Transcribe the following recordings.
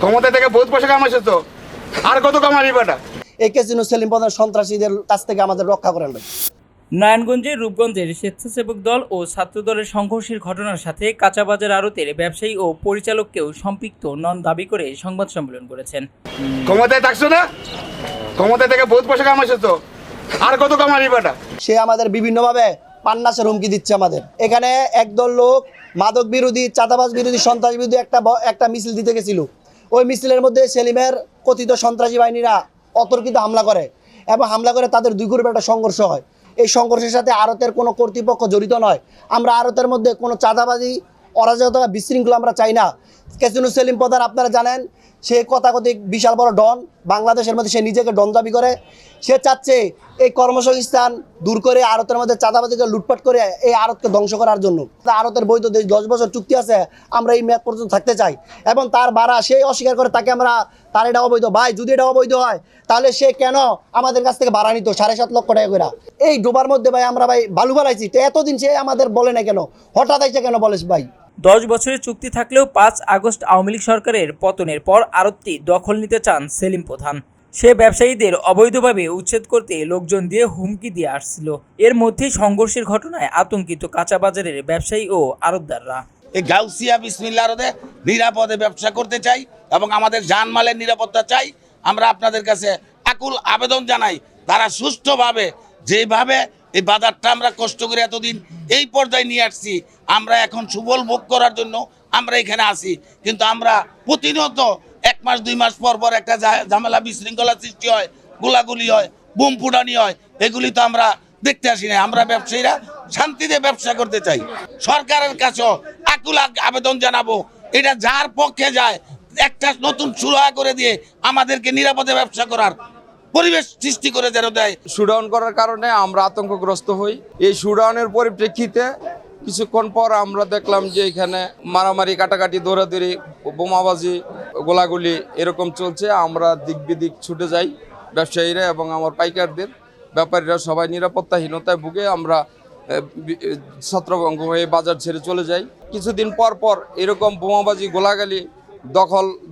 ক্ষমতা থেকে বহুত পয়সা কামাইছে তো, আর কত কামাবি বেটা? এই ক্যাসিনো সেলিম প্রধান সন্ত্রাসীদের কাছ থেকে আমাদের রক্ষা করেন ভাই। নারায়ণগঞ্জের রূপগঞ্জের স্বেচ্ছাসেবক দল ও ছাত্র দলের সংঘর্ষের ঘটনার সাথে কাঁচাবাজার আড়তের ব্যবসায়ী ও পরিচালককেও সম্পৃক্ত নন দাবি করে সংবাদ সম্মেলন করেছেন। ক্ষমতায় থাকছো না, ক্ষমতা থেকে বহুত পয়সা কামাইছে তো, আর কত কামাবি বেটা? সে আমাদের বিভিন্নভাবে পান্নাসের হুমকি দিচ্ছে আমাদের। এখানে একদল লোক মাদক বিরোধী, চাঁদাবাজ বিরোধী, সন্ত্রাস বিরোধী একটা মিছিল দিতে গেছিল। ওই মিছিলের মধ্যে সেলিমের কথিত সন্ত্রাসী বাহিনীরা অতর্কিত হামলা করে এবং হামলা করে তাদের দুই গ্রুপে একটা সংঘর্ষ হয়। এই সংঘর্ষের সাথে আড়তের কোনো কর্তৃপক্ষ জড়িত নয়। আমরা আড়তের মধ্যে কোনো চাঁদাবাজি, অরাজকতা, বিশৃঙ্খলা আমরা চাই না। ক্যাসিনো সেলিম প্রধান আপনারা জানেন, সে কথাকথিক বিশাল বড় ডন, বাংলাদেশের মধ্যে সে নিজেকে ডন দাবি করে। সে চাচ্ছে এই কর্মসংস্থান দূর করে আড়তের মধ্যে চাঁদাবাজিকে লুটপাট করে এই আড়তকে ধ্বংস করার জন্য। আড়তের বৈধ 10 বছর চুক্তি আছে, আমরা এই মেয়াদ পর্যন্ত থাকতে চাই এবং তার ভাড়া সে অস্বীকার করে, তার এটা অবৈধ। ভাই যদি এটা অবৈধ হয় তাহলে সে কেন আমাদের কাছ থেকে ভাড়া নিত 7.5 লক্ষ টাকা করে? এই ডোবার মধ্যে ভাই আমরা বালু বালাইছি, তো এতদিন সে আমাদের বলে না কেন, হঠাৎ আইসা কেন বলেছ ভাই? 10 বছরের চুক্তি থাকলেও 5 আগস্ট আওয়ামী লীগ সরকারের পতনের পর আড়তটি দখল নিতে চান সেলিম প্রধান। সে ব্যবসায়ীদের অবৈধভাবে উচ্ছেদ করতে লোকজন দিয়ে হুমকি দিয়ে আসছিল। এর মধ্যেই সংঘর্ষের ঘটনায় আতঙ্কিত কাঁচাবাজারের ব্যবসায়ী ও আড়তদাররা। এই গাউসিয়া বিসমিল্লাহ রোডে নিরাপদে ব্যবসা করতে চাই এবং আমাদের জানমালের নিরাপত্তা চাই। আমরা আপনাদের কাছে আকুল আবেদন জানাই, তারা সুষ্ঠুভাবে যেভাবে এই বাজারটা আমরা কষ্ট করে এতদিন এই পর্যায়ে নিয়ে আসছি, আমরা এখন সুফল ভোগ করার জন্য আমরা এখানে আসি। কিন্তু আমরা প্রতিনিয়ত 1 মাস 2 মাস পর পর একটা ঝামেলা বিশৃঙ্খলা সৃষ্টি হয়, গোলাগুলি হয়, বোম ফুটানি হয়, এগুলি তো আমরা দেখতে আসি না। আমরা ব্যবসায়ীরা শান্তিতে ব্যবসা করতে চাই। সরকারের কাছেও আকুল আবেদন জানাবো, এটা যার পক্ষে যায় একটা নতুন শুরু করে দিয়ে আমাদেরকে নিরাপদে ব্যবসা করার পরিবেশ সৃষ্টি করে যেন দেয়। শুডাউন করার কারণে আমরা আতঙ্কগ্রস্ত হই। এই শুডাউনের পরিপ্রেক্ষিতে কিছুক্ষণ পর আমরা দেখলাম যে এখানে মারামারি, কাটাকাটি, দৌড়াদৌড়ি, বোমাবাজি, গোলাগুলি এরকম চলছে। আমরা দিক বিদিক ছুটে যাই, ব্যবসায়ীরা এবং আমার পাইকারদের, ব্যাপারীরা সবাই নিরাপত্তাহীনতায় ভুগে আমরা ছত্রভঙ্গ হয়ে বাজার ছেড়ে চলে যাই। কিছুদিন পর পর এরকম বোমাবাজি, গোলাগালি,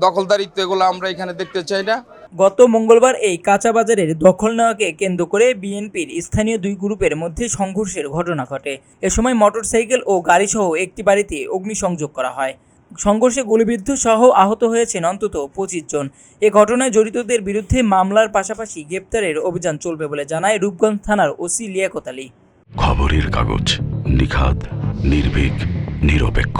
দখলদারিত্ব এগুলো আমরা এখানে দেখতে চাই না। গত মঙ্গলবার এই কাঁচাবাজারের দখল নেওয়াকে কেন্দ্র করে বিএনপির স্থানীয় 2 গ্রুপের মধ্যে সংঘর্ষের ঘটনা ঘটে। এ সময় মোটরসাইকেল ও গাড়িসহ একটি বাড়িতে অগ্নিসংযোগ করা হয়। সংঘর্ষে গুলিবিদ্ধ সহ আহত হয়েছেন অন্তত 25 জন। এ ঘটনায় জড়িতদের বিরুদ্ধে মামলার পাশাপাশি গ্রেপ্তারের অভিযান চলবে বলে জানায় রূপগঞ্জ থানার ওসি লিয়াকত আলী। খবরের কাগজ, নিখাত, নির্ভীক, নিরপেক্ষ।